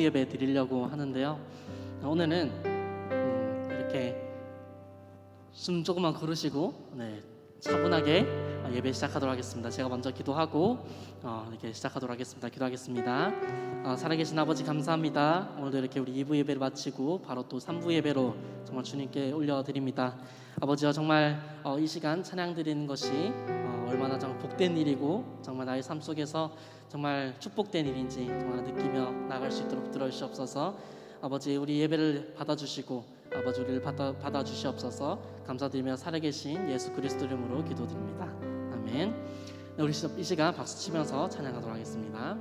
예배 드리려고 하는데요. 오늘은 이렇게 숨 조금만 고르시고 차분하게 예배 시작하도록 하겠습니다. 제가 먼저 기도하고 이렇게 시작하도록 하겠습니다. 기도하겠습니다. 살아계신 아버지 감사합니다. 오늘도 이렇게 우리 2부 예배를 마치고 바로 또 3부 예배로 정말 주님께 올려드립니다. 아버지요, 정말 이 시간 찬양 드리는 것이 얼마나 정말 복된 일이고 정말 나의 삶 속에서 정말 축복된 일인지 정말 느끼며 나갈 수 있도록 들어주시옵소서. 아버지, 우리 예배를 받아주시고 아버지 우리를 받아주시옵소서. 감사드리며 살아계신 예수 그리스도 이름으로 기도드립니다. 아멘. 우리 이 시간 박수 치면서 찬양하도록 하겠습니다.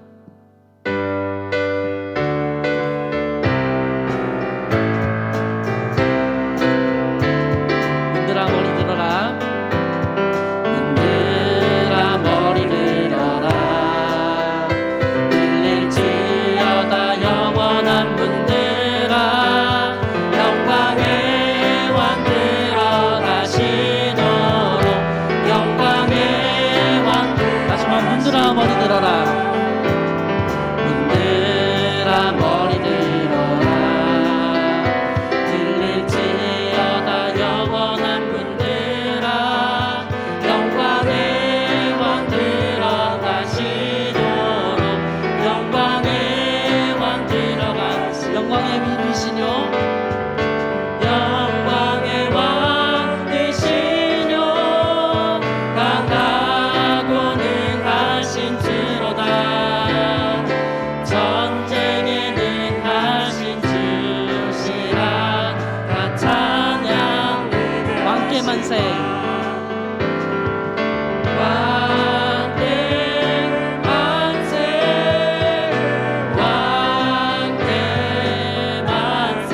문들아 머리 들어라, 문들아 머리 들어라, 들릴지어다 영원한 문들아, 영광의 왕 들어가시도록, 영광의 왕. 마지막 문들아 머리 들어라, 문들아 머리 들어라, 들릴지어다 영원한 문들아, 영광의 왕 들어가시도록, 영광의 왕 들어가시도록. 영광의 위이시뇨, 영광의 왕이시뇨, 강하고 능하신 주로다, 전쟁에 능하신 주시라. 다 찬양. 왕께 만세, 왕께 만세, 왕께 만세.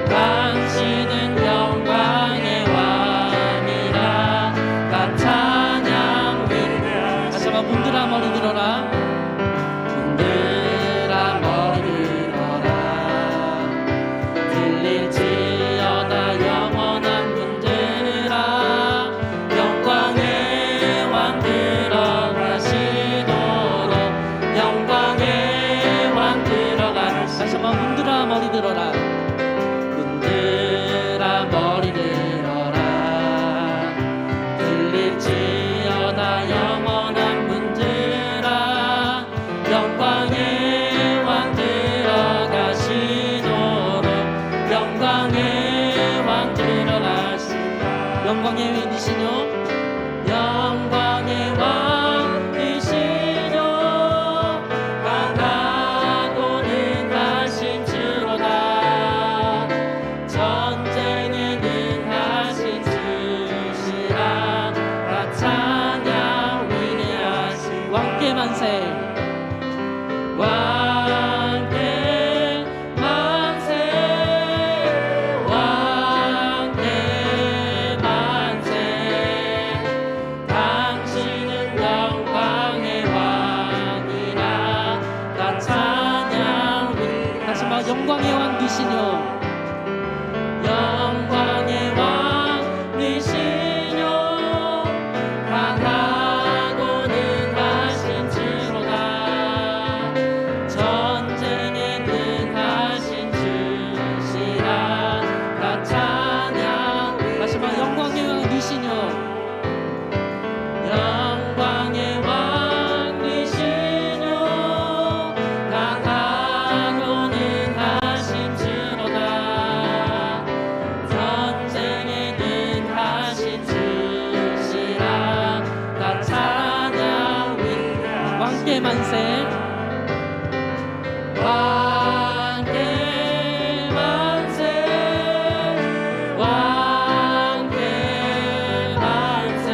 당신은 영광의 왕이라. 다 찬양. 다시 한번 문들아 머리 들어라, 문들아 머리 들어라, 들릴지어다 영원한 문들아, 영광의 왕 들어가시도록, 영광의 왕 들어가시도록. 다시 한번 문들아 머리 들어라, 문들아 머리 들어라, 들릴지어다 영원한 문들아, 영광의 왕 들어가시도록, 영광의 왕 들어가시도록. 영광의 왕이시뇨, 영광의 왕이시뇨, 강하고 능하신 주로다, 전쟁에 능하신 주시라. 다 찬양. 위대하신 왕께 만세, 왕께 만세, 왕께 만세. 당신은 영광의 왕이라. 다 찬양. 다시 말 영광의 왕이시뇨, 영광의 왕이시뇨, 강하고 능하신 주로다, 전쟁에 능하신 주시라. 다 찬양. 다시 말 영광의 왕이시뇨, 영광의 왕이시뇨, 강하고 능하신 주로다, 전쟁에 능하신 주시라. 다 찬양. 왕께 만세, 왕께 만세, 왕께 만세.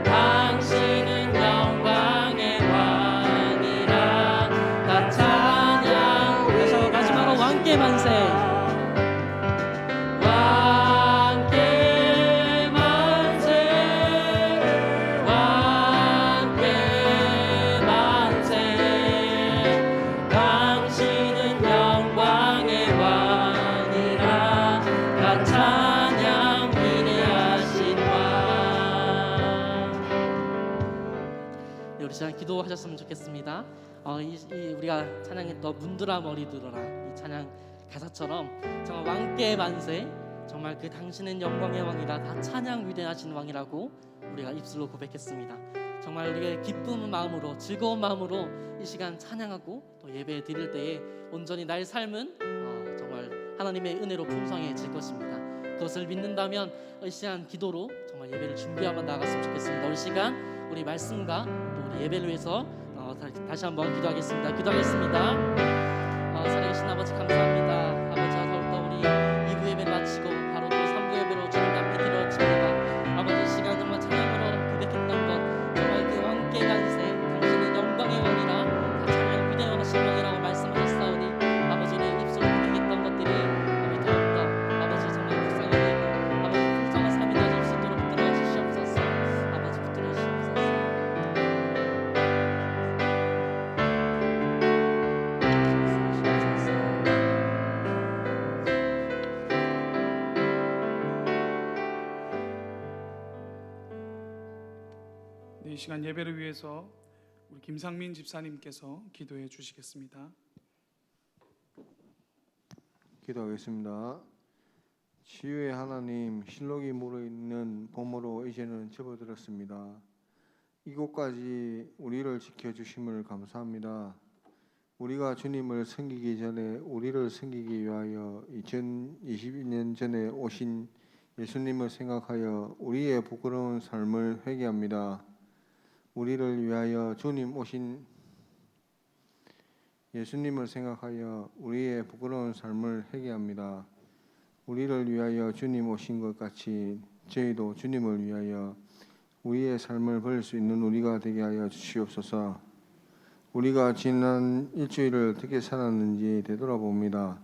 당신은 영광의 왕이라. 다 찬양. 그래서 마지막으로 왕께 만세, 왕께 만세, 왕께 만세. 당신은 영광의 왕이라. 다 찬양. 위대하신 왕. 우리 시간 기도하셨으면 좋겠습니다. 우리가 찬양했던 문드라 머리 들어라 이 찬양 가사처럼 정말 왕께 만세, 정말 그 당신은 영광의 왕이라, 다 찬양 위대하신 왕이라고 우리가 입술로 고백했습니다. 정말 우리의 기쁜 마음으로, 즐거운 마음으로 이 시간 찬양하고 또 예배 드릴 때에 온전히 나의 삶은 정말 하나님의 은혜로 풍성해질 것입니다. 그것을 믿는다면 이 시간 기도로 정말 예배를 준비하며 나아갔으면 좋겠습니다. 우리 시간 우리 말씀과 또 우리 예배를 위해서 다시 한번 기도하겠습니다. 살아계신 아버지 감사합니다. 아버지와 더욱더 우리 2부 예배를 마치고 바로 또 3부 예배로 주님 앞에 드려집니다. 아버지 이 시간 정말 찬양으로 고백했던 것, 정말 그 왕께 만세, 당신은 영광의 왕이라, 다 찬양 위대하신 왕이라고 말씀하셨사오니 아버지의 입술로 고백했던 것들이 아버지 더욱더 아버지 정말 묵상이 되고 아버지 풍성한 삶이 되어질 수 있도록 붙들어 주시옵소서. 아버지 붙들어 주시옵소서. 이 시간 예배를 위해서 우리 김상민 집사님께서 기도해 주시겠습니다. 기도하겠습니다. 치유의 하나님, 실록이 무르익는 봄으로 이제는 접어들었습니다. 이곳까지 우리를 지켜주심을 감사합니다. 우리가 주님을 섬기기 전에 우리를 섬기기 위하여 2022년 전에 오신 예수님을 생각하여 우리의 부끄러운 삶을 회개합니다. 우리를 위하여 주님 오신 예수님을 생각하여 우리의 부끄러운 삶을 회개합니다. 우리를 위하여 주님 오신 것 같이 저희도 주님을 위하여 우리의 삶을 버릴 수 있는 우리가 되게 하여 주시옵소서. 우리가 지난 일주일을 어떻게 살았는지 되돌아봅니다.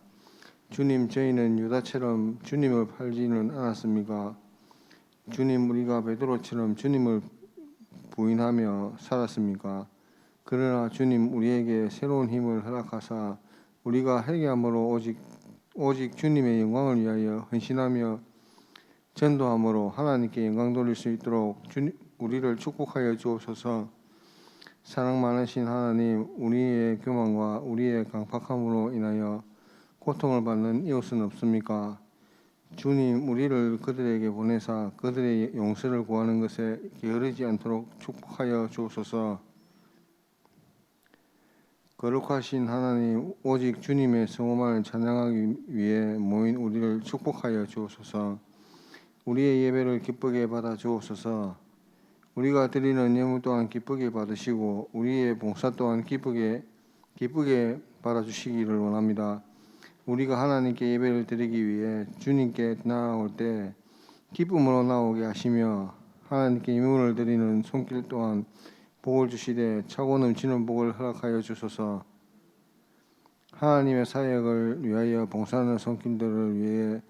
주님, 저희는 유다처럼 주님을 팔지는 않았습니까? 주님, 우리가 베드로처럼 주님을 부인하며 살았습니까? 그러나 주님, 우리에게 새로운 힘을 허락하사 우리가 회개함으로 오직 주님의 영광을 위하여 헌신하며 전도함으로 하나님께 영광 돌릴 수 있도록 우리를 축복하여 주옵소서. 사랑 많으신 하나님, 우리의 교만과 우리의 강팍함으로 인하여 고통을 받는 이웃은 없습니까? 주님, 우리를 그들에게 보내사 그들의 용서를 구하는 것에 게으르지 않도록 축복하여 주옵소서. 거룩하신 하나님, 오직 주님의 성호만을 찬양하기 위해 모인 우리를 축복하여 주옵소서. 우리의 예배를 기쁘게 받아 주옵소서. 우리가 드리는 예물 또한 기쁘게 받으시고 우리의 봉사 또한 기쁘게 받아주시기를 원합니다. 우리가 하나님께 예배를 드리기 위해 주님께 나아올 때 기쁨으로 나오게 하시며 하나님께 예물을 드리는 손길 또한 복을 주시되 차고 넘치는 복을 허락하여 주소서. 하나님의 사역을 위하여 봉사하는 손길들을 위해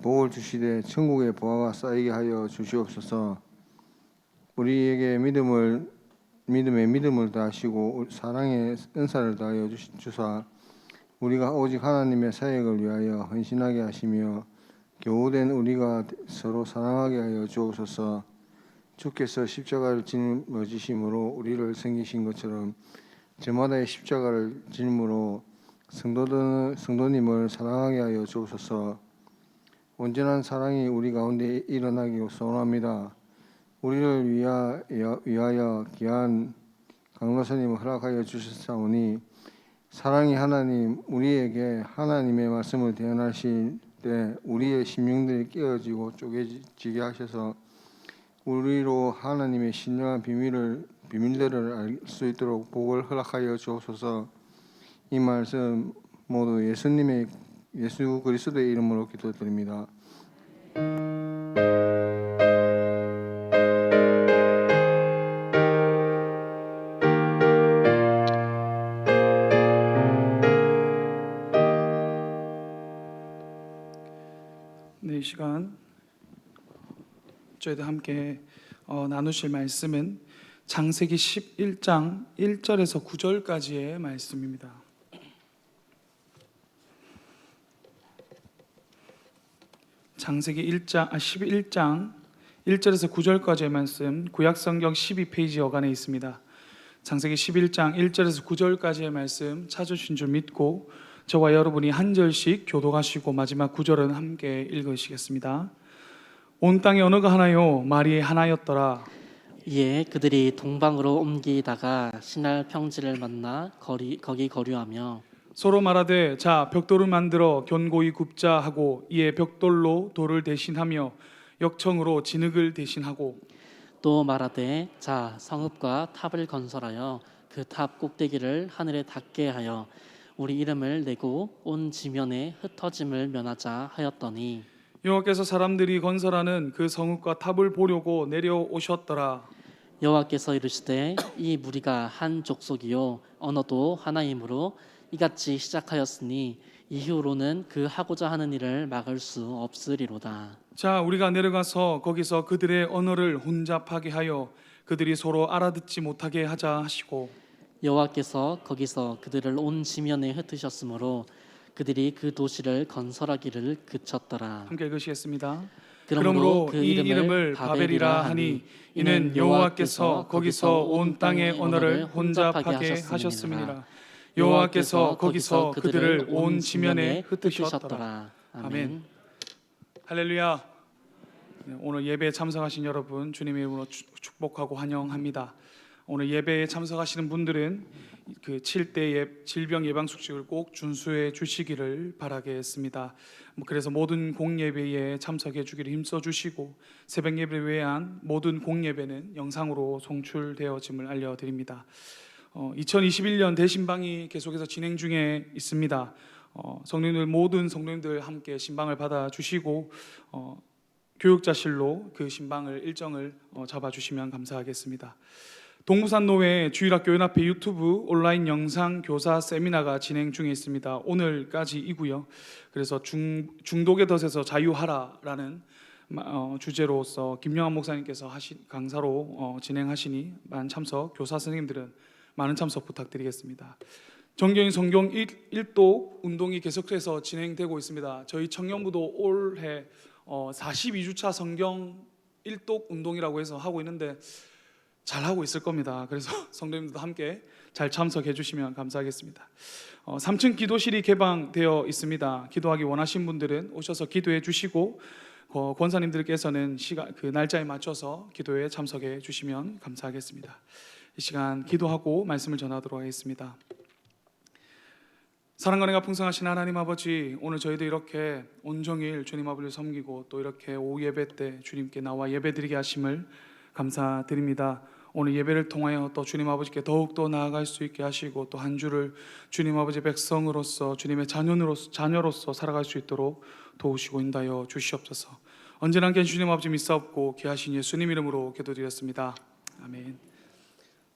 복을 주시되 천국의 보화가 쌓이게 하여 주시옵소서. 우리에게 믿음의 믿음을 다하시고 사랑의 은사를 다하여 주사 우리가 오직 하나님의 사역을 위하여 헌신하게 하시며 교우된 우리가 서로 사랑하게 하여 주옵소서. 주께서 십자가를 짊어지심으로 우리를 섬기신 것처럼 저마다의 십자가를 짊으로 성도님을 사랑하게 하여 주옵소서. 온전한 사랑이 우리 가운데 일어나기를 소원합니다. 우리를 위하여 귀한 강로사님을 허락하여 주셨사오니 사랑의 하나님, 우리에게 하나님의 말씀을 대언하실 때 우리의 심령들이 깨어지고 쪼개지게 하셔서 우리로 하나님의 신령한 비밀들을 알 수 있도록 복을 허락하여 주옵소서. 이 말씀 모두 예수 그리스도의 이름으로 기도드립니다. 네, 이 시간 저희들 함께 나누실 말씀은 창세기 11장 1절에서 9절까지의 말씀입니다. 창세기 11장 1절에서 9절까지의 말씀 구약성경 12페이지 여간에 있습니다. 창세기 11장 1절에서 9절까지의 말씀 찾으신 줄 믿고 저와 여러분이 한 절씩 교독하시고 마지막 9절은 함께 읽으시겠습니다. 온 땅에 언어가 하나요 말이 하나였더라. 이에 그들이 동방으로 옮기다가 신할 평지를 만나 거기 거류하며 서로 말하되 자 벽돌을 만들어 견고히 굽자 하고 이에 벽돌로 돌을 대신하며 역청으로 진흙을 대신하고 또 말하되 자 성읍과 탑을 건설하여 그 탑 꼭대기를 하늘에 닿게 하여 우리 이름을 내고 온 지면에 흩어짐을 면하자 하였더니 여호와께서 사람들이 건설하는 그 성읍과 탑을 보려고 내려오셨더라. 여호와께서 이르시되 이 무리가 한 족속이요 언어도 하나이므로 이같이 시작하였으니 이후로는 그 하고자 하는 일을 막을 수 없으리로다. 자 우리가 내려가서 거기서 그들의 언어를 혼잡하게 하여 그들이 서로 알아듣지 못하게 하자 하시고 여호와께서 거기서 그들을 온 지면에 흩으셨으므로 그들이 그 도시를 건설하기를 그쳤더라. 함께 읽으시겠습니다. 그러므로 그 이름을 바벨이라 하니 이는 여호와께서 거기서 온 땅의 언어를 혼잡하게 하셨음이니라. 여호와께서 거기서 그들을 온 지면에 흩으셨더라. 아멘. 할렐루야. 오늘 예배에 참석하신 여러분 주님의 이름으로 축복하고 환영합니다. 오늘 예배에 참석하시는 분들은 그 7대 질병 예방 수칙을 꼭 준수해 주시기를 바라겠습니다. 그래서 모든 공예배에 참석해 주기를 힘써 주시고 새벽 예배 외한 모든 공예배는 영상으로 송출되어짐을 알려드립니다. 2021년 대신방이 계속해서 진행 중에 있습니다. 성도님들 모든 성도님들 함께 신방을 받아 주시고 교육자실로 그 신방을 일정을 잡아 주시면 감사하겠습니다. 동부산노회 주일학교 연합회 유튜브 온라인 영상 교사 세미나가 진행 중에 있습니다. 오늘까지이고요. 그래서 중독의 덫에서 자유하라라는 주제로서 김영환 목사님께서 강사로 진행하시니 많은 참석, 교사 선생님들은 많은 참석 부탁드리겠습니다. 정경인 성경 1독 운동이 계속해서 진행되고 있습니다. 저희 청년부도 올해 42주차 성경 1독 운동이라고 해서 하고 있는데 잘 하고 있을 겁니다. 그래서 성도님들도 함께 잘 참석해 주시면 감사하겠습니다. 3층 기도실이 개방되어 있습니다. 기도하기 원하신 분들은 오셔서 기도해 주시고 권사님들께서는 그 날짜에 맞춰서 기도에 참석해 주시면 감사하겠습니다. 이 시간 기도하고 말씀을 전하도록 하겠습니다. 사랑과 은혜가 풍성하신 하나님 아버지, 오늘 저희도 이렇게 온종일 주님 아버지를 섬기고 또 이렇게 오후 예배 때 주님께 나와 예배드리게 하심을 감사드립니다. 오늘 예배를 통하여 또 주님 아버지께 더욱더 나아갈 수 있게 하시고 또 한 주를 주님 아버지 백성으로서 주님의 자녀로서 살아갈 수 있도록 도우시고 인도하여 주시옵소서. 언제나 함께 주님 아버지 믿사옵고 귀하신 예수님 이름으로 기도드렸습니다. 아멘.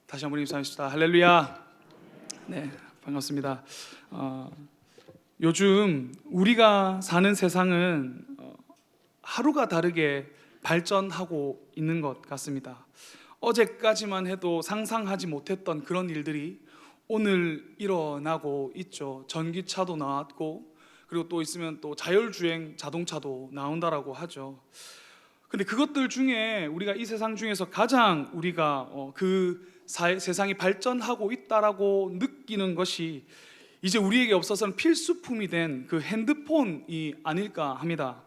다시 한번 인사하십시다. 할렐루야. 네, 반갑습니다. 요즘 우리가 사는 세상은 하루가 다르게 발전하고 있는 것 같습니다. 어제까지만 해도 상상하지 못했던 그런 일들이 오늘 일어나고 있죠. 전기차도 나왔고 그리고 또 있으면 또 자율주행 자동차도 나온다라고 하죠. 근데 그것들 중에 우리가 이 세상 중에서 가장 우리가 세상이 발전하고 있다라고 느끼는 것이 이제 우리에게 없어서는 필수품이 된 그 핸드폰이 아닐까 합니다.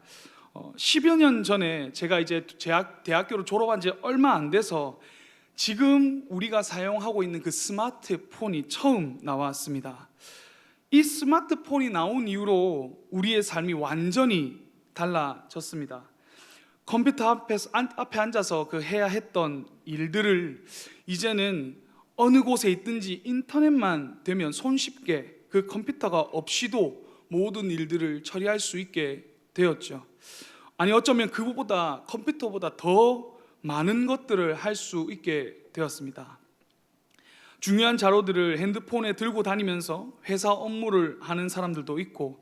10여 년 전에 제가 이제 대학교를 졸업한 지 얼마 안 돼서 지금 우리가 사용하고 있는 그 스마트폰이 처음 나왔습니다. 이 스마트폰이 나온 이후로 우리의 삶이 완전히 달라졌습니다. 컴퓨터 앞에 앉아서 해야 했던 일들을 이제는 어느 곳에 있든지 인터넷만 되면 손쉽게 그 컴퓨터가 없이도 모든 일들을 처리할 수 있게 되었죠. 아니 어쩌면 그보다 컴퓨터보다 더 많은 것들을 할 수 있게 되었습니다. 중요한 자료들을 핸드폰에 들고 다니면서 회사 업무를 하는 사람들도 있고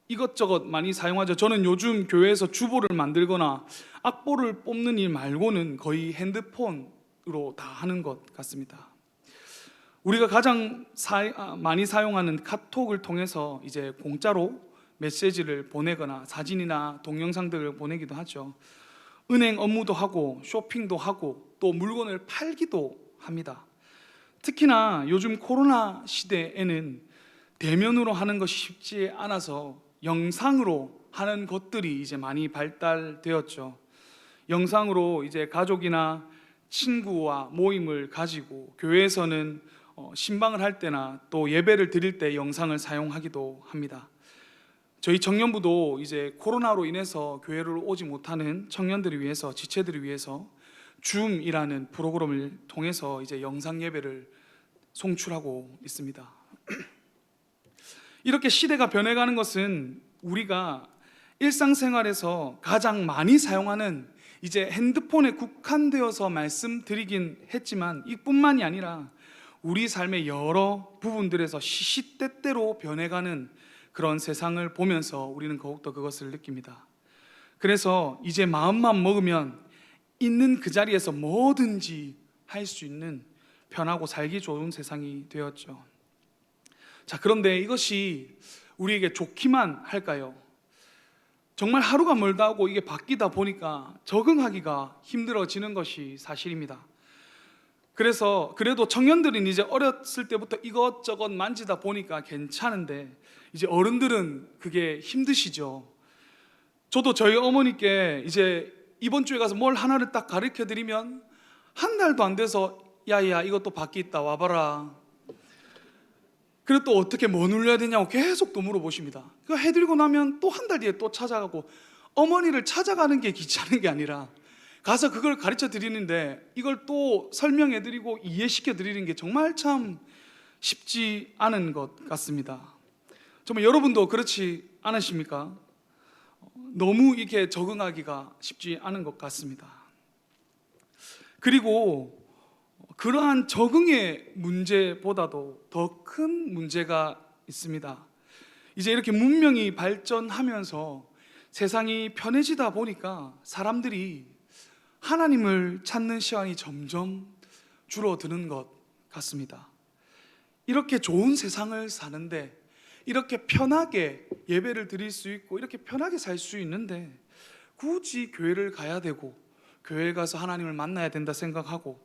이것저것 많이 사용하죠. 저는 요즘 교회에서 주보를 만들거나 악보를 뽑는 일 말고는 거의 핸드폰으로 다 하는 것 같습니다. 우리가 가장 많이 사용하는 카톡을 통해서 이제 공짜로 메시지를 보내거나 사진이나 동영상들을 보내기도 하죠. 은행 업무도 하고 쇼핑도 하고 또 물건을 팔기도 합니다. 특히나 요즘 코로나 시대에는 대면으로 하는 것이 쉽지 않아서 영상으로 하는 것들이 이제 많이 발달되었죠. 영상으로 이제 가족이나 친구와 모임을 가지고 교회에서는 신방을 할 때나 또 예배를 드릴 때 영상을 사용하기도 합니다. 저희 청년부도 이제 코로나로 인해서 교회를 오지 못하는 청년들을 위해서, 지체들을 위해서 줌이라는 프로그램을 통해서 이제 영상 예배를 송출하고 있습니다. 이렇게 시대가 변해가는 것은 우리가 일상생활에서 가장 많이 사용하는 이제 핸드폰에 국한되어서 말씀드리긴 했지만 이뿐만이 아니라 우리 삶의 여러 부분들에서 시시때때로 변해가는 그런 세상을 보면서 우리는 더욱더 그것을 느낍니다. 그래서 이제 마음만 먹으면 있는 그 자리에서 뭐든지 할 수 있는 편하고 살기 좋은 세상이 되었죠. 자, 그런데 이것이 우리에게 좋기만 할까요? 정말 하루가 멀다 하고 이게 바뀌다 보니까 적응하기가 힘들어지는 것이 사실입니다. 그래서 그래도 청년들은 이제 어렸을 때부터 이것저것 만지다 보니까 괜찮은데 이제 어른들은 그게 힘드시죠. 저도 저희 어머니께 이제 이번 주에 가서 뭘 하나를 딱 가르쳐 드리면 한 달도 안 돼서 야야 이것도 밖에 있다 와봐라. 그리고 또 어떻게 뭐 눌러야 되냐고 계속 또 물어보십니다. 그거 해드리고 나면 또 한 달 뒤에 또 찾아가고, 어머니를 찾아가는 게 귀찮은 게 아니라 가서 그걸 가르쳐 드리는데 이걸 또 설명해 드리고 이해시켜 드리는 게 정말 참 쉽지 않은 것 같습니다. 정말 여러분도 그렇지 않으십니까? 너무 이렇게 적응하기가 쉽지 않은 것 같습니다. 그리고 그러한 적응의 문제보다도 더 큰 문제가 있습니다. 이제 이렇게 문명이 발전하면서 세상이 편해지다 보니까 사람들이 하나님을 찾는 시간이 점점 줄어드는 것 같습니다. 이렇게 좋은 세상을 사는데, 이렇게 편하게 예배를 드릴 수 있고 이렇게 편하게 살 수 있는데 굳이 교회를 가야 되고 교회에 가서 하나님을 만나야 된다 생각하고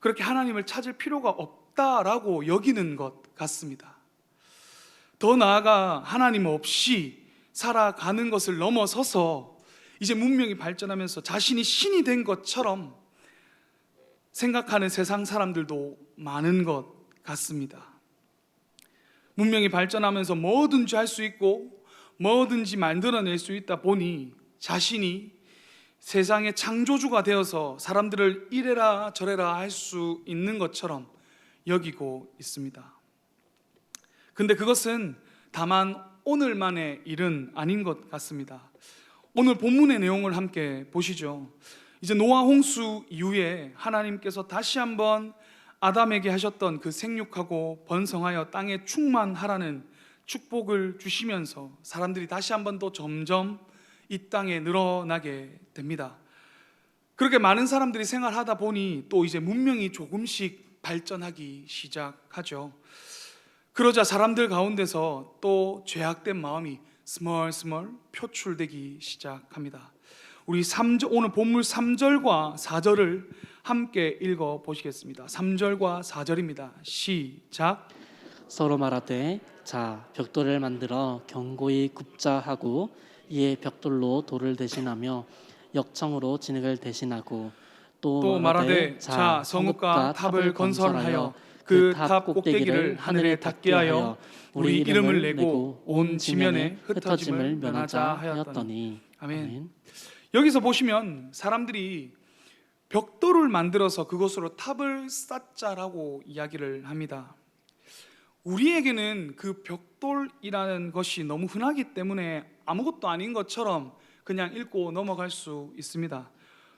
그렇게 하나님을 찾을 필요가 없다라고 여기는 것 같습니다. 더 나아가 하나님 없이 살아가는 것을 넘어서서 이제 문명이 발전하면서 자신이 신이 된 것처럼 생각하는 세상 사람들도 많은 것 같습니다. 문명이 발전하면서 뭐든지 할 수 있고 뭐든지 만들어낼 수 있다 보니 자신이 세상의 창조주가 되어서 사람들을 이래라 저래라 할 수 있는 것처럼 여기고 있습니다. 근데 그것은 다만 오늘만의 일은 아닌 것 같습니다. 오늘 본문의 내용을 함께 보시죠. 이제 노아 홍수 이후에 하나님께서 다시 한번 아담에게 하셨던 그 생육하고 번성하여 땅에 충만하라는 축복을 주시면서 사람들이 다시 한번 더 점점 이 땅에 늘어나게 됩니다. 그렇게 많은 사람들이 생활하다 보니 또 이제 문명이 조금씩 발전하기 시작하죠. 그러자 사람들 가운데서 또 죄악된 마음이 스멀스멀 표출되기 시작합니다. 우리 오늘 본문 3절과 4절을 함께 읽어 보시겠습니다. 3절과 4절입니다. 시작. 서로 말하되 자 벽돌을 만들어 견고히 굽자 하고 이에 벽돌로 돌을 대신하며 역청으로 진흙을 대신하고 또 말하되 자 성읍과 탑을 건설하여 그 탑 꼭대기를 하늘에 닿게 하여 우리 이름을 내고 온 지면에 흩어짐을 면하자 하였더니. 아멘. 여기서 보시면 사람들이 벽돌을 만들어서 그것으로 탑을 쌓자라고 이야기를 합니다. 우리에게는 그 벽돌이라는 것이 너무 흔하기 때문에 아무것도 아닌 것처럼 그냥 읽고 넘어갈 수 있습니다.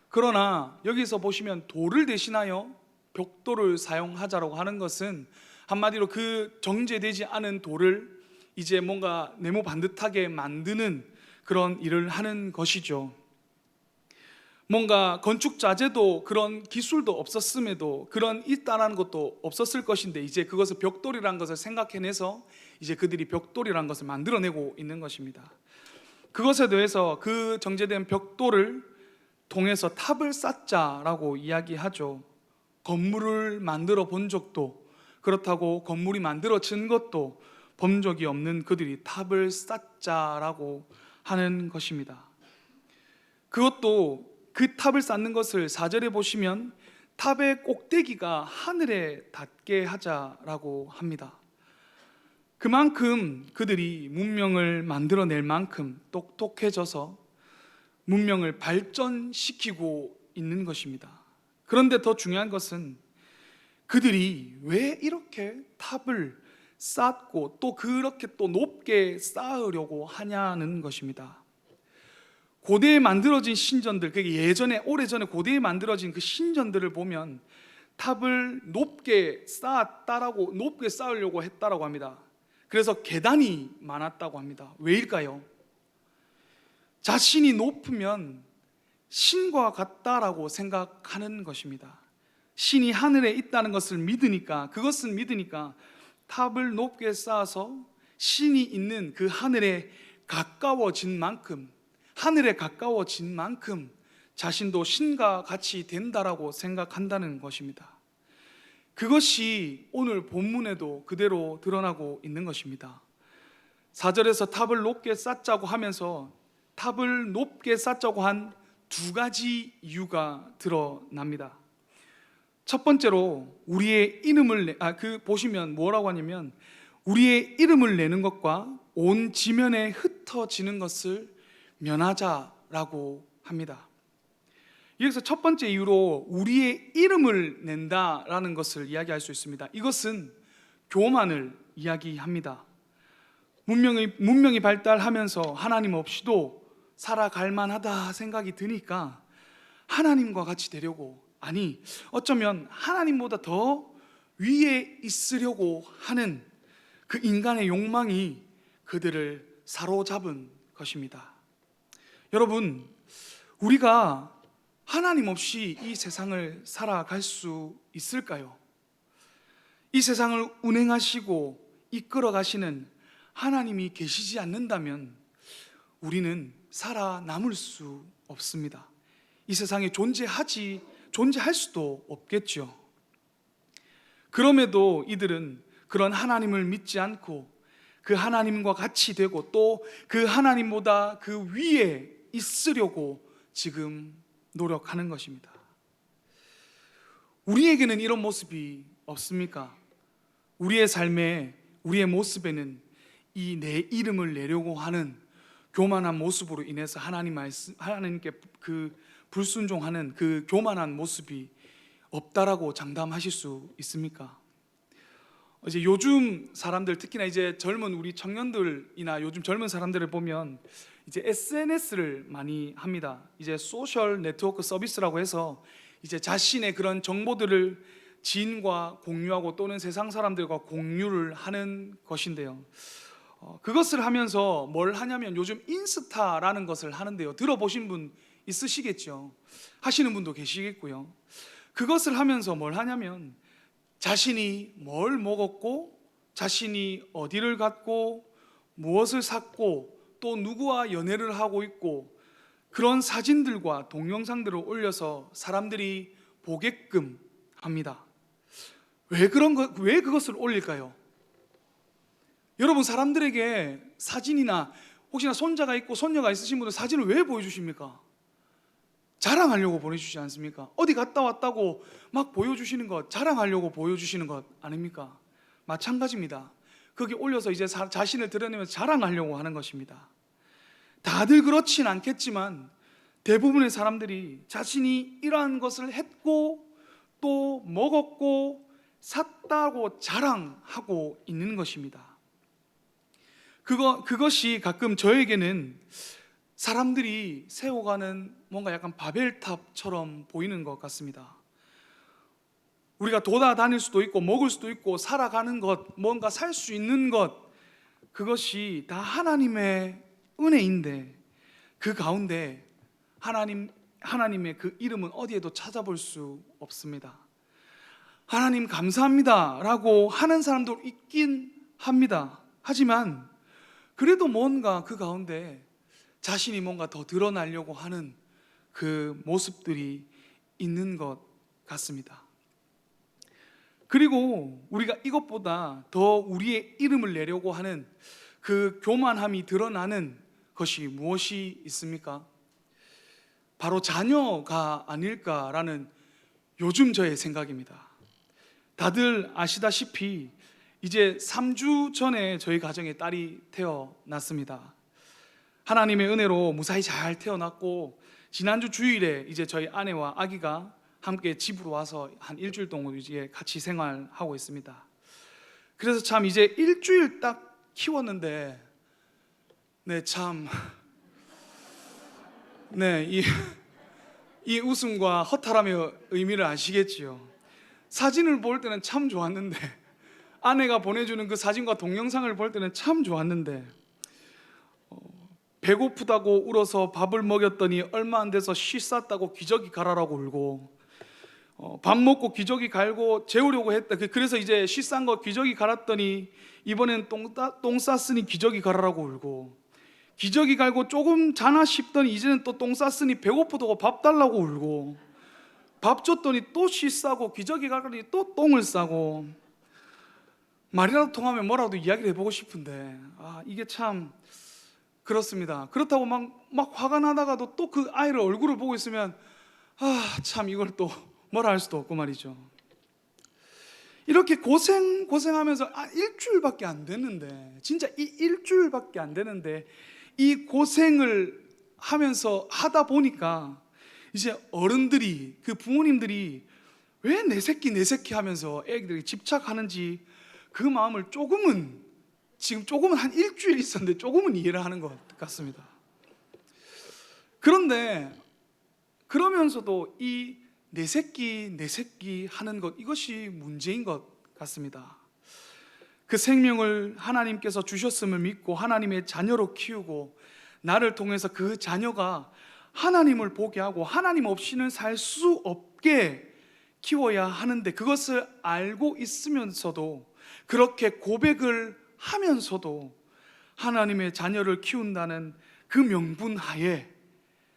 그러나 여기서 보시면 돌을 대신하여 벽돌을 사용하자라고 하는 것은 한마디로 그 정제되지 않은 돌을 이제 뭔가 네모 반듯하게 만드는 그런 일을 하는 것이죠. 뭔가 건축 자재도 그런 기술도 없었음에도 그런 있다라는 것도 없었을 것인데 이제 그것을 벽돌이라는 것을 생각해내서 이제 그들이 벽돌이라는 것을 만들어내고 있는 것입니다. 그것에 대해서 그 정제된 벽돌을 통해서 탑을 쌓자라고 이야기하죠. 건물을 만들어 본 적도, 그렇다고 건물이 만들어진 것도 본 적이 없는 그들이 탑을 쌓자라고 하는 것입니다. 그것도 그 탑을 쌓는 것을 4절에 보시면 탑의 꼭대기가 하늘에 닿게 하자라고 합니다. 그만큼 그들이 문명을 만들어낼 만큼 똑똑해져서 문명을 발전시키고 있는 것입니다. 그런데 더 중요한 것은 그들이 왜 이렇게 탑을 쌓고 또 그렇게 또 높게 쌓으려고 하냐는 것입니다. 고대에 만들어진 신전들, 그게 예전에 오래전에 고대에 만들어진 그 신전들을 보면 탑을 높게 쌓았다라고, 높게 쌓으려고 했다라고 합니다. 그래서 계단이 많았다고 합니다. 왜일까요? 자신이 높으면 신과 같다라고 생각하는 것입니다. 신이 하늘에 있다는 것을 믿으니까, 그것은 믿으니까 탑을 높게 쌓아서 신이 있는 그 하늘에 가까워진 만큼, 하늘에 가까워진 만큼 자신도 신과 같이 된다라고 생각한다는 것입니다. 그것이 오늘 본문에도 그대로 드러나고 있는 것입니다. 4절에서 탑을 높게 쌓자고 하면서 탑을 높게 쌓자고 한 두 가지 이유가 드러납니다. 첫 번째로 우리의 이름을 보시면 뭐라고 하냐면 우리의 이름을 내는 것과 온 지면에 흩어지는 것을 면하자라고 합니다. 여기서 첫 번째 이유로 우리의 이름을 낸다라는 것을 이야기할 수 있습니다. 이것은 교만을 이야기합니다. 문명이 발달하면서 하나님 없이도 살아갈 만하다 생각이 드니까 하나님과 같이 되려고, 아니 어쩌면 하나님보다 더 위에 있으려고 하는 그 인간의 욕망이 그들을 사로잡은 것입니다. 여러분, 우리가 하나님 없이 이 세상을 살아갈 수 있을까요? 이 세상을 운행하시고 이끌어 가시는 하나님이 계시지 않는다면 우리는 살아남을 수 없습니다. 이 세상에 존재할 수도 없겠죠. 그럼에도 이들은 그런 하나님을 믿지 않고 그 하나님과 같이 되고 또 그 하나님보다 그 위에 있으려고 지금 노력하는 것입니다. 우리에게는 이런 모습이 없습니까? 우리의 삶에, 우리의 모습에는 이 내 이름을 내려고 하는 교만한 모습으로 인해서 하나님께 그 불순종하는 그 교만한 모습이 없다라고 장담하실 수 있습니까? 이제 요즘 사람들, 특히나 이제 젊은 우리 청년들이나 요즘 젊은 사람들을 보면 이제 SNS를 많이 합니다. 이제 소셜 네트워크 서비스라고 해서 이제 자신의 그런 정보들을 지인과 공유하고 또는 세상 사람들과 공유를 하는 것인데요. 그것을 하면서 뭘 하냐면 요즘 인스타라는 것을 하는데요. 들어보신 분 있으시겠죠? 하시는 분도 계시겠고요. 그것을 하면서 뭘 하냐면 자신이 뭘 먹었고, 자신이 어디를 갔고, 무엇을 샀고, 또 누구와 연애를 하고 있고, 그런 사진들과 동영상들을 올려서 사람들이 보게끔 합니다. 왜 그것을 올릴까요? 여러분, 사람들에게 사진이나 혹시나 손자가 있고 손녀가 있으신 분들 사진을 왜 보여주십니까? 자랑하려고 보내주지 않습니까? 어디 갔다 왔다고 막 보여주시는 것, 자랑하려고 보여주시는 것 아닙니까? 마찬가지입니다. 거기 올려서 이제 자신을 드러내면서 자랑하려고 하는 것입니다. 다들 그렇진 않겠지만 대부분의 사람들이 자신이 이러한 것을 했고 또 먹었고 샀다고 자랑하고 있는 것입니다. 그것이 가끔 저에게는 사람들이 세워가는 뭔가 약간 바벨탑처럼 보이는 것 같습니다. 우리가 돌아다닐 수도 있고 먹을 수도 있고 살아가는 것, 뭔가 살 수 있는 것, 그것이 다 하나님의 은혜인데 그 가운데 하나님의 그 이름은 어디에도 찾아볼 수 없습니다. 하나님 감사합니다 라고 하는 사람도 있긴 합니다. 하지만 그래도 뭔가 그 가운데 자신이 뭔가 더 드러나려고 하는 그 모습들이 있는 것 같습니다. 그리고 우리가 이것보다 더 우리의 이름을 내려고 하는 그 교만함이 드러나는 것이 무엇이 있습니까? 바로 자녀가 아닐까라는 요즘 저의 생각입니다. 다들 아시다시피 이제 3주 전에 저희 가정에 딸이 태어났습니다. 하나님의 은혜로 무사히 잘 태어났고, 지난주 주일에 이제 저희 아내와 아기가 함께 집으로 와서 한 일주일 동안 이제 같이 생활하고 있습니다. 그래서 참 이제 일주일 딱 키웠는데, 네, 참, 네, 이 웃음과 허탈함의 의미를 아시겠지요. 사진을 볼 때는 참 좋았는데, 아내가 보내주는 그 사진과 동영상을 볼 때는 참 좋았는데, 배고프다고 울어서 밥을 먹였더니 얼마 안 돼서 씨 쌌다고 기저귀 갈아라고 울고, 밥 먹고 기저귀 갈고 재우려고 했다. 그래서 이제 씨 싼 거 기저귀 갈았더니 이번엔 똥 쌌으니 기저귀 갈아라고 울고, 기저귀 갈고 조금 자나 싶더니 이제는 또 똥 쌌으니 배고프다고 밥 달라고 울고, 밥 줬더니 또 씨 싸고 기저귀 갈더니 또 똥을 싸고. 말이라도 통하면 뭐라도 이야기를 해보고 싶은데, 이게 참 그렇습니다. 그렇다고 막 화가 나다가도 또 그 아이를 얼굴을 보고 있으면 참 이걸 또 뭐라 할 수도 없고 말이죠. 이렇게 고생하면서 일주일밖에 안 됐는데, 진짜 이 일주일밖에 안 되는데 이 고생을 하면서 하다 보니까 이제 어른들이, 그 부모님들이 왜 내 새끼 하면서 애기들이 집착하는지 그 마음을 조금은 한 일주일 있었는데 조금은 이해를 하는 것 같습니다. 그런데 그러면서도 이 내 새끼 하는 것, 이것이 문제인 것 같습니다. 그 생명을 하나님께서 주셨음을 믿고 하나님의 자녀로 키우고, 나를 통해서 그 자녀가 하나님을 보게 하고 하나님 없이는 살 수 없게 키워야 하는데, 그것을 알고 있으면서도, 그렇게 고백을 하면서도 하나님의 자녀를 키운다는 그 명분 하에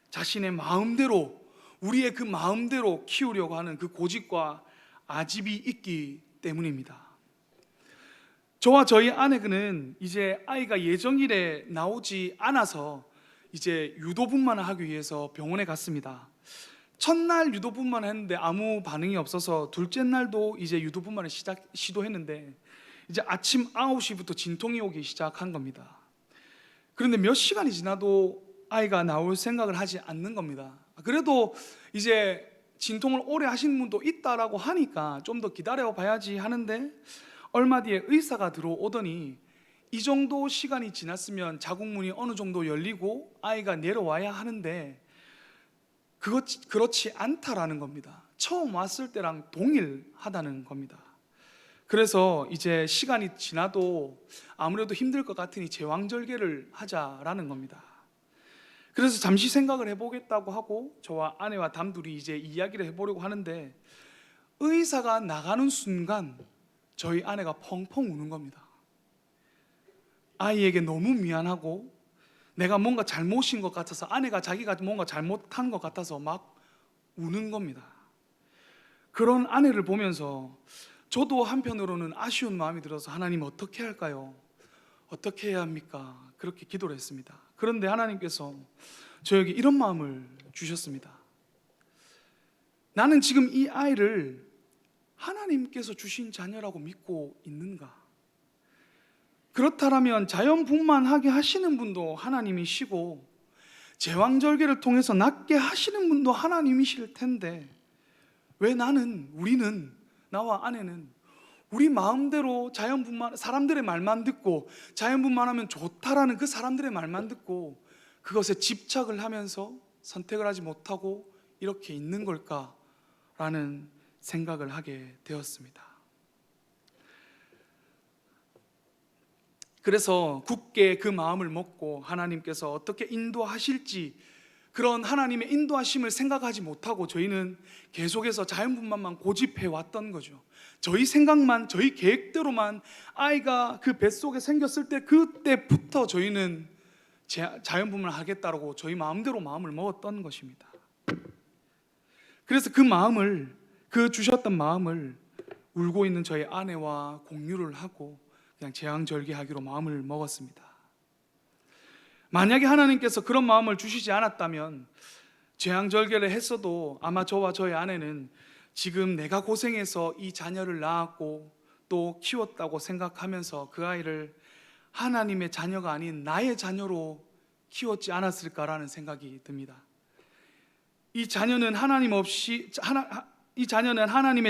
자신의 마음대로, 우리의 그 마음대로 키우려고 하는 그 고집과 아집이 있기 때문입니다. 저와 저희 아내는 이제 아이가 예정일에 나오지 않아서 이제 유도분만을 하기 위해서 병원에 갔습니다. 첫날 유도분만을 했는데 아무 반응이 없어서 둘째 날도 이제 유도분만을 시도했는데 이제 아침 9시부터 진통이 오기 시작한 겁니다. 그런데 몇 시간이 지나도 아이가 나올 생각을 하지 않는 겁니다. 그래도 이제 진통을 오래 하시는 분도 있다라고 하니까 좀 더 기다려 봐야지 하는데, 얼마 뒤에 의사가 들어오더니 이 정도 시간이 지났으면 자궁문이 어느 정도 열리고 아이가 내려와야 하는데 그렇지 않다라는 겁니다. 처음 왔을 때랑 동일하다는 겁니다. 그래서 이제 시간이 지나도 아무래도 힘들 것 같으니 제왕절개를 하자라는 겁니다. 그래서 잠시 생각을 해보겠다고 하고 저와 아내와 단둘이 이제 이야기를 해보려고 하는데, 의사가 나가는 순간 저희 아내가 펑펑 우는 겁니다. 아이에게 너무 미안하고 내가 뭔가 잘못인 것 같아서, 아내가 자기가 뭔가 잘못한 것 같아서 막 우는 겁니다. 그런 아내를 보면서 저도 한편으로는 아쉬운 마음이 들어서, 하나님 어떻게 할까요? 어떻게 해야 합니까? 그렇게 기도를 했습니다. 그런데 하나님께서 저에게 이런 마음을 주셨습니다. 나는 지금 이 아이를 하나님께서 주신 자녀라고 믿고 있는가? 그렇다면 자연분만하게 하시는 분도 하나님이시고 제왕절개를 통해서 낫게 하시는 분도 하나님이실 텐데, 왜 우리는, 나와 아내는 우리 마음대로 자연분만, 사람들의 말만 듣고 자연분만하면 좋다라는 그 사람들의 말만 듣고 그것에 집착을 하면서 선택을 하지 못하고 이렇게 있는 걸까라는 생각을 하게 되었습니다. 그래서 굳게 그 마음을 먹고 하나님께서 어떻게 인도하실지, 그런 하나님의 인도하심을 생각하지 못하고 저희는 계속해서 자연분만만 고집해 왔던 거죠. 저희 생각만, 저희 계획대로만, 아이가 그 뱃속에 생겼을 때 그때부터 저희는 자연분만을 하겠다라고 저희 마음대로 마음을 먹었던 것입니다. 그래서 그 마음을, 그 주셨던 마음을 울고 있는 저희 아내와 공유를 하고 그냥 재앙절개하기로 마음을 먹었습니다. 만약에 하나님께서 그런 마음을 주시지 않았다면 재앙절개를 했어도 아마 저와 저희 아내는 지금 내가 고생해서 이 자녀를 낳았고 또 키웠다고 생각하면서 그 아이를 하나님의 자녀가 아닌 나의 자녀로 키웠지 않았을까라는 생각이 듭니다. 이 자녀는 하나님의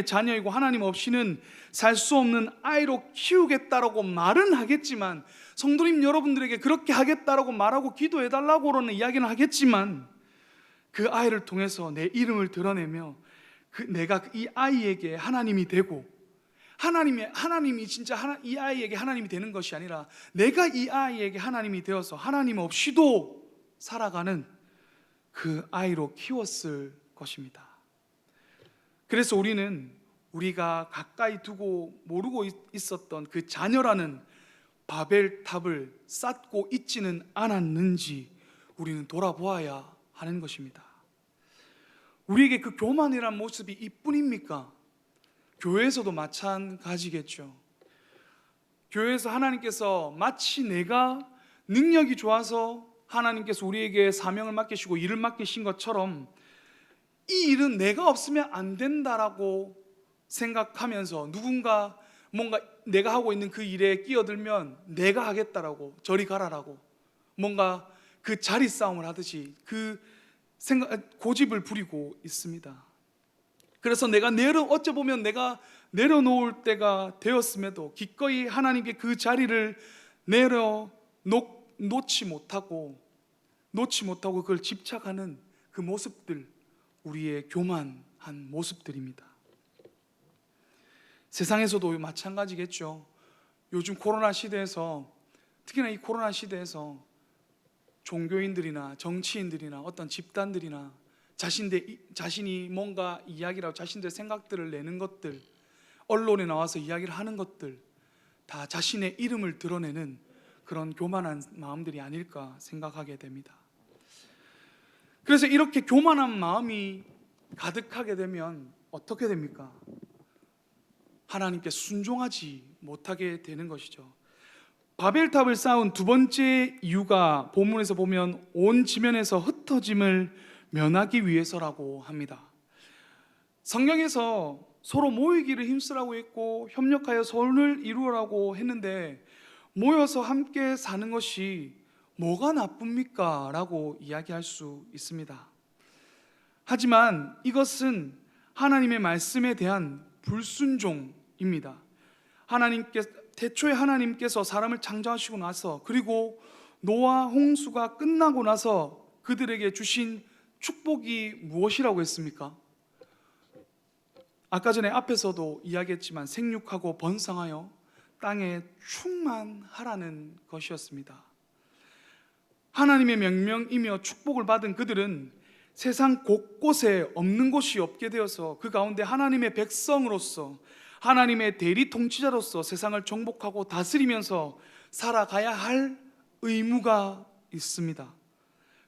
자녀이고 하나님 없이는 살 수 없는 아이로 키우겠다라고 말은 하겠지만, 성도님 여러분들에게 그렇게 하겠다라고 말하고 기도해달라고는 이야기는 하겠지만, 그 아이를 통해서 내 이름을 드러내며 내가 이 아이에게 하나님이 되고, 하나님이 진짜 이 아이에게 하나님이 되는 것이 아니라 내가 이 아이에게 하나님이 되어서 하나님 없이도 살아가는 그 아이로 키웠을 것입니다. 그래서 우리가 가까이 두고 모르고 있었던 그 자녀라는 바벨탑을 쌓고 있지는 않았는지 우리는 돌아보아야 하는 것입니다. 우리에게 그 교만이란 모습이 이뿐입니까? 교회에서도 마찬가지겠죠. 교회에서 하나님께서 마치 내가 능력이 좋아서 하나님께서 우리에게 사명을 맡기시고 일을 맡기신 것처럼 이 일은 내가 없으면 안 된다라고 생각하면서 누군가 뭔가 내가 하고 있는 그 일에 끼어들면 내가 하겠다라고, 저리 가라라고 뭔가 그 자리 싸움을 하듯이 그 고집을 부리고 있습니다. 그래서 어찌 보면 내가 내려놓을 때가 되었음에도 기꺼이 하나님께 그 자리를 놓지 못하고 그걸 집착하는 그 모습들, 우리의 교만한 모습들입니다. 세상에서도 마찬가지겠죠. 요즘 코로나 시대에서, 특히나 이 코로나 시대에서 종교인들이나 정치인들이나 어떤 집단들이나 자신이 뭔가 이야기라고 자신들의 생각들을 내는 것들, 언론에 나와서 이야기를 하는 것들, 다 자신의 이름을 드러내는 그런 교만한 마음들이 아닐까 생각하게 됩니다. 그래서 이렇게 교만한 마음이 가득하게 되면 어떻게 됩니까? 하나님께 순종하지 못하게 되는 것이죠. 바벨탑을 쌓은 두 번째 이유가 본문에서 보면 온 지면에서 흩어짐을 면하기 위해서라고 합니다. 성경에서 서로 모이기를 힘쓰라고 했고 협력하여 선을 이루라고 했는데, 모여서 함께 사는 것이 뭐가 나쁩니까? 라고 이야기할 수 있습니다. 하지만 이것은 하나님의 말씀에 대한 불순종입니다. 태초에 하나님께서 사람을 창조하시고 나서, 그리고 노아 홍수가 끝나고 나서 그들에게 주신 축복이 무엇이라고 했습니까? 아까 전에 앞에서도 이야기했지만 생육하고 번성하여 땅에 충만하라는 것이었습니다. 하나님의 명령이며 축복을 받은 그들은 세상 곳곳에 없는 곳이 없게 되어서 그 가운데 하나님의 백성으로서, 하나님의 대리 통치자로서 세상을 정복하고 다스리면서 살아가야 할 의무가 있습니다.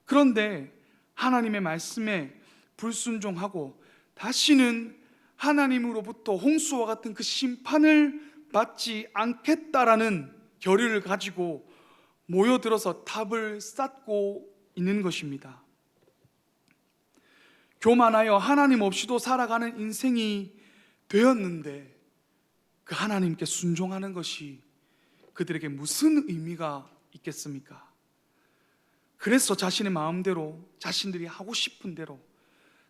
그런데 하나님의 말씀에 불순종하고 다시는 하나님으로부터 홍수와 같은 그 심판을 받지 않겠다라는 결의를 가지고 모여들어서 탑을 쌓고 있는 것입니다. 교만하여 하나님 없이도 살아가는 인생이 되었는데 그 하나님께 순종하는 것이 그들에게 무슨 의미가 있겠습니까? 그래서 자신의 마음대로, 자신들이 하고 싶은 대로,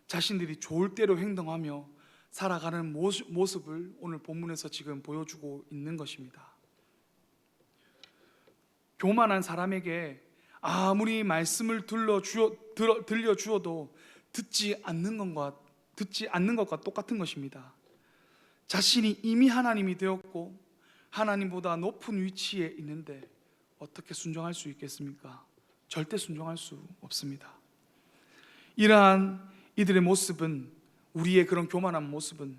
자신들이 좋을 대로 행동하며 살아가는 모습을 오늘 본문에서 지금 보여주고 있는 것입니다. 교만한 사람에게 아무리 말씀을 들려주어도 듣지 않는 것과 똑같은 것입니다. 자신이 이미 하나님이 되었고 하나님보다 높은 위치에 있는데 어떻게 순종할 수 있겠습니까? 절대 순종할 수 없습니다. 이러한 이들의 모습은, 우리의 그런 교만한 모습은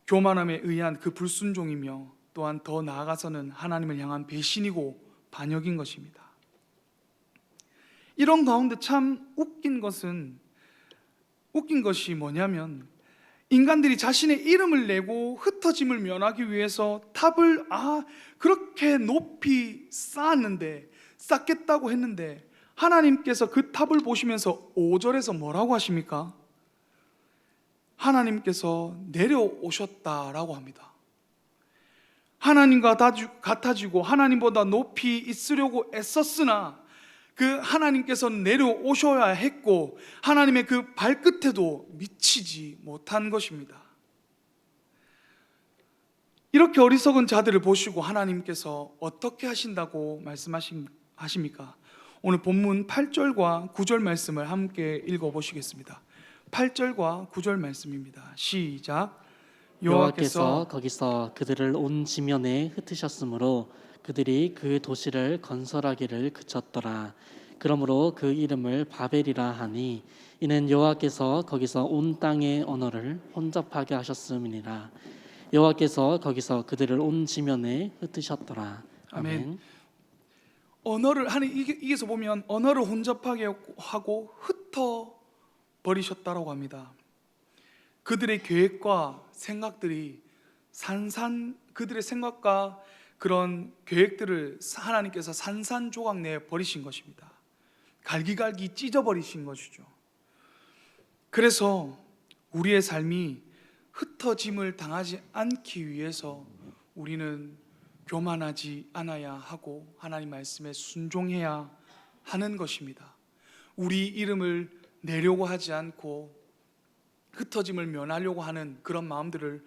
교만함에 의한 그 불순종이며 또한 더 나아가서는 하나님을 향한 배신이고 반역인 것입니다. 이런 가운데 참 웃긴 것이 뭐냐면, 인간들이 자신의 이름을 내고 흩어짐을 면하기 위해서 탑을 그렇게 높이 쌓겠다고 했는데 하나님께서 그 탑을 보시면서 5절에서 뭐라고 하십니까? 하나님께서 내려오셨다라고 합니다. 하나님과 같아지고 하나님보다 높이 있으려고 애썼으나 그 하나님께서 내려오셔야 했고 하나님의 그 발끝에도 미치지 못한 것입니다. 이렇게 어리석은 자들을 보시고 하나님께서 어떻게 하신다고 말씀하십니까? 오늘 본문 8절과 9절 말씀을 함께 읽어보시겠습니다. 8절과 9절 말씀입니다. 시작. 여호와께서 거기서 그들을 온 지면에 흩으셨으므로 그들이 그 도시를 건설하기를 그쳤더라. 그러므로 그 이름을 바벨이라 하니 이는 여호와께서 거기서 온 땅의 언어를 혼잡하게 하셨음이니라. 여호와께서 거기서 그들을 온 지면에 흩으셨더라. 아멘. 언어를 이게서 보면 언어를 혼잡하게 하고 흩어 버리셨다라고 합니다. 그들의 계획과 생각들이 그들의 생각과 그런 계획들을 하나님께서 산산조각 내 버리신 것입니다. 갈기갈기 찢어 버리신 것이죠. 그래서 우리의 삶이 흩어짐을 당하지 않기 위해서 우리는 교만하지 않아야 하고 하나님 말씀에 순종해야 하는 것입니다. 우리 이름을 내려고 하지 않고 흩어짐을 면하려고 하는 그런 마음들을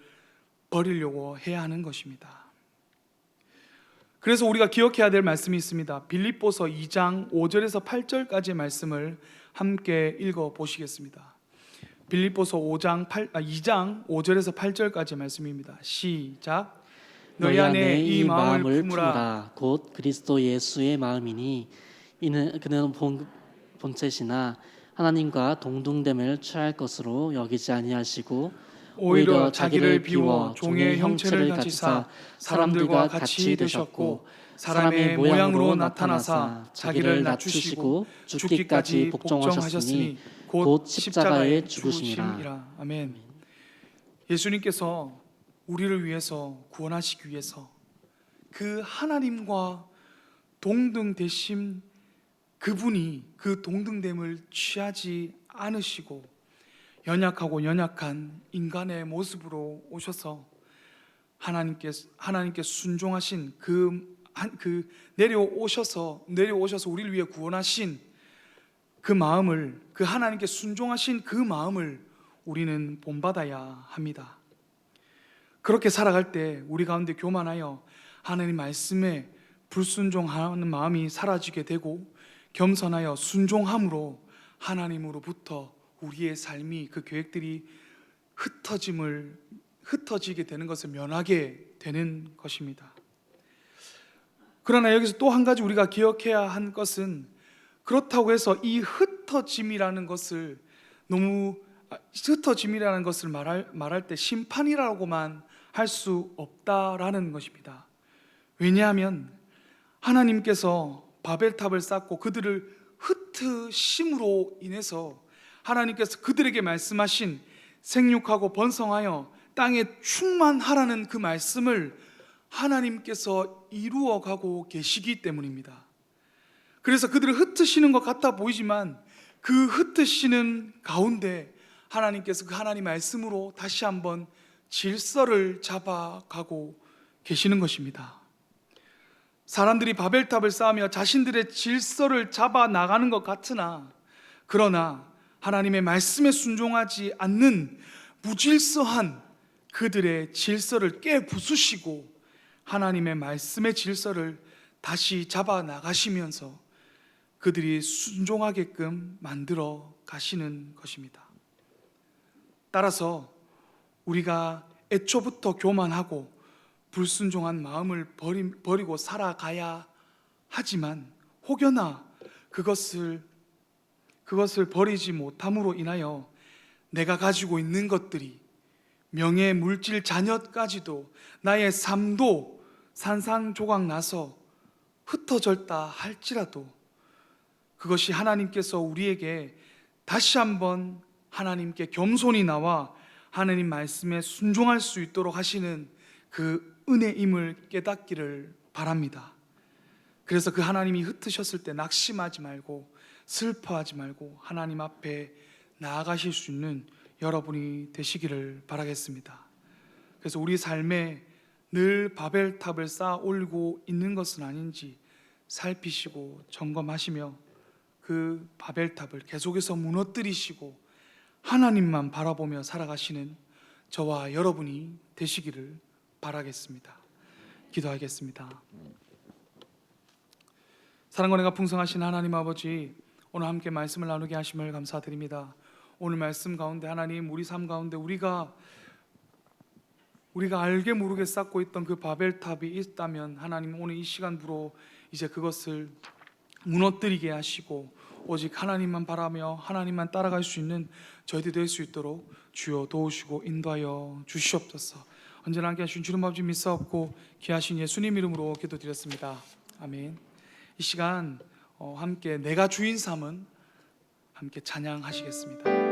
버리려고 해야 하는 것입니다. 그래서 우리가 기억해야 될 말씀이 있습니다. 빌립보서 2장 5절에서 8절까지의 말씀을 함께 읽어 보시겠습니다. 빌립보서 2장 5절에서 8절까지의 말씀입니다. 시작. 너희 안에 이 마음을 품으라. 곧 그리스도 예수의 마음이니 그는 본체시나 하나님과 동등됨을 취할 것으로 여기지 아니하시고 오히려 자기를 비워 종의 형체를 가지사 사람들과 같이 되셨고 사람의 모양으로 나타나사 자기를 낮추시고 죽기까지 복종하셨으니 곧 십자가에 죽으심이라. 아멘. 예수님께서 우리를 위해서 구원하시기 위해서 그 하나님과 동등되심 그분이 그 동등됨을 취하지 않으시고 연약한 인간의 모습으로 오셔서 하나님께 순종하신 내려오셔서 우리를 위해 구원하신 그 마음을, 그 하나님께 순종하신 그 마음을 우리는 본받아야 합니다. 그렇게 살아갈 때 우리 가운데 교만하여 하나님 말씀에 불순종하는 마음이 사라지게 되고 겸손하여 순종함으로 하나님으로부터 우리의 삶이 그 계획들이 흩어지게 되는 것을 면하게 되는 것입니다. 그러나 여기서 또 한 가지 우리가 기억해야 한 것은 그렇다고 해서 이 흩어짐이라는 것을 말할 때 심판이라고만 할 수 없다라는 것입니다. 왜냐하면 하나님께서 바벨탑을 쌓고 그들을 흩으심으로 인해서 하나님께서 그들에게 말씀하신 생육하고 번성하여 땅에 충만하라는 그 말씀을 하나님께서 이루어가고 계시기 때문입니다. 그래서 그들을 흩으시는 것 같아 보이지만 그 흩으시는 가운데 하나님께서 그 하나님 말씀으로 다시 한번 질서를 잡아가고 계시는 것입니다. 사람들이 바벨탑을 쌓으며 자신들의 질서를 잡아 나가는 것 같으나 그러나 하나님의 말씀에 순종하지 않는 무질서한 그들의 질서를 깨부수시고 하나님의 말씀의 질서를 다시 잡아 나가시면서 그들이 순종하게끔 만들어 가시는 것입니다. 따라서 우리가 애초부터 교만하고 불순종한 마음을 버리고 살아가야 하지만 혹여나 그것을 버리지 못함으로 인하여 내가 가지고 있는 것들이 명예, 물질, 자녀까지도 나의 삶도 산산조각 나서 흩어졌다 할지라도 그것이 하나님께서 우리에게 다시 한번 하나님께 겸손히 나와 하느님 말씀에 순종할 수 있도록 하시는 그 은혜임을 깨닫기를 바랍니다. 그래서 그 하나님이 흩으셨을 때 낙심하지 말고 슬퍼하지 말고 하나님 앞에 나아가실 수 있는 여러분이 되시기를 바라겠습니다. 그래서 우리 삶에 늘 바벨탑을 쌓아 올리고 있는 것은 아닌지 살피시고 점검하시며 그 바벨탑을 계속해서 무너뜨리시고 하나님만 바라보며 살아가시는 저와 여러분이 되시기를 바라겠습니다. 기도하겠습니다. 사랑과 은혜가 풍성하신 하나님 아버지, 오늘 함께 말씀을 나누게 하심을 감사드립니다. 오늘 말씀 가운데 하나님, 우리 삶 가운데 우리가 알게 모르게 쌓고 있던 그 바벨탑이 있다면 하나님, 오늘 이 시간부로 이제 그것을 무너뜨리게 하시고 오직 하나님만 바라며 하나님만 따라갈 수 있는 저희들이 될 수 있도록 주여 도우시고 인도하여 주시옵소서. 언제나 함께 하신 주님 아버지 믿사옵고 귀하신 예수님 이름으로 기도드렸습니다. 아멘. 이 시간 함께 내가 주인 삼은 함께 찬양하시겠습니다.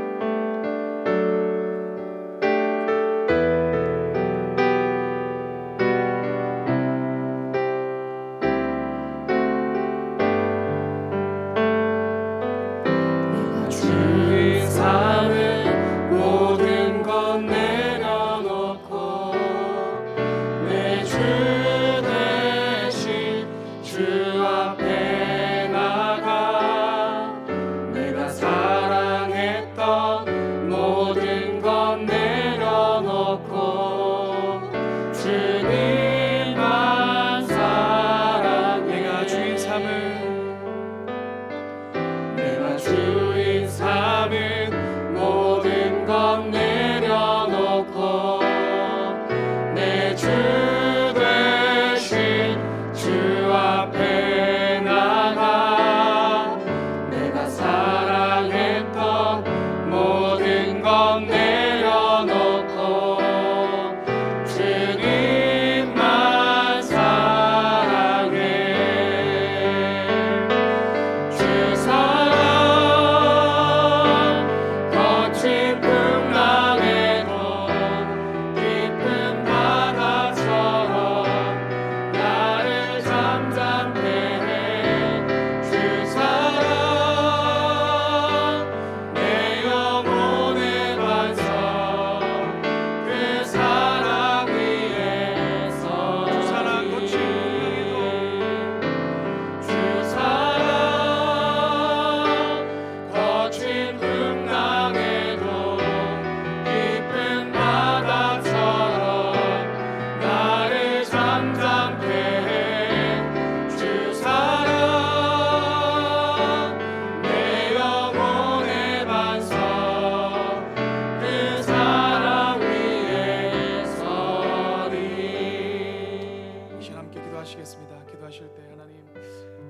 기도하실 때 하나님,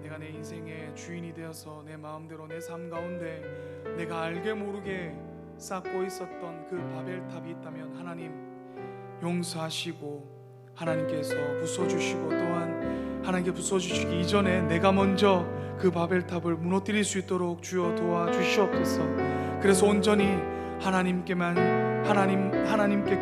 내가 내 인생의 주인이 되어서 내 마음대로 내 삶 가운데 내가 알게 모르게 쌓고 있었던 그 바벨탑이 있다면 하나님 용서하시고 하나님께서 부숴주시고 또한 하나님께 부숴주시기 이전에 내가 먼저 그 바벨탑을 무너뜨릴 수 있도록 주여 도와주시옵소서. 그래서 온전히 하나님께만 하나님께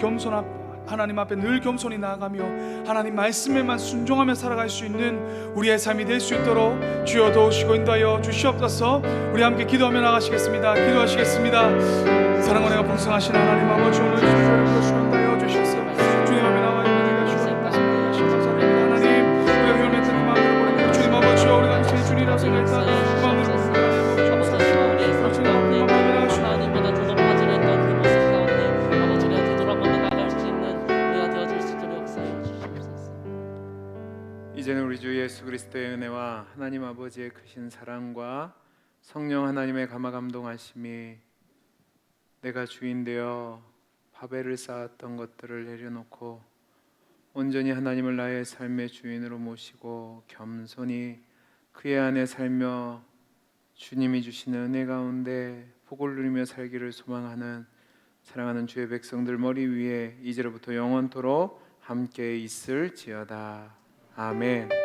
하나님 앞에 늘 겸손히 나아가며 하나님 말씀에만 순종하며 살아갈 수 있는 우리의 삶이 될 수 있도록 주여 도우시고 인도하여 주시옵소서. 우리 함께 기도하며 나가시겠습니다. 기도하시겠습니다. 사랑과 은혜가 풍성하신 하나님 아버지, 오늘 주님을 인도하여 주시옵소서. 주님 앞에 나와 있는 우리가 감사드립니다. 하나님, 우리가 혈맥한 그 마음으로 보내는 주님 아버지, 우리가 당신의 주님이라고 생각했던 그 마음으로 하나님보다 더 높아지려 했던 그 모습 가운데 아버지가 되돌아보며 나갈 수 있는 우리가 되어줄 수 있도록 역사해 주시옵소서. 이제는 우리 주 예수 그리스도의 은혜와 하나님 아버지의 크신 사랑과 성령 하나님의 감화 감동하심이 내가 주인 되어 바벨을 쌓았던 것들을 내려놓고 온전히 하나님을 나의 삶의 주인으로 모시고 겸손히 그의 안에 살며 주님이 주시는 은혜 가운데 복을 누리며 살기를 소망하는 사랑하는 주의 백성들 머리 위에 이제로부터 영원토록 함께 있을지어다. 아멘.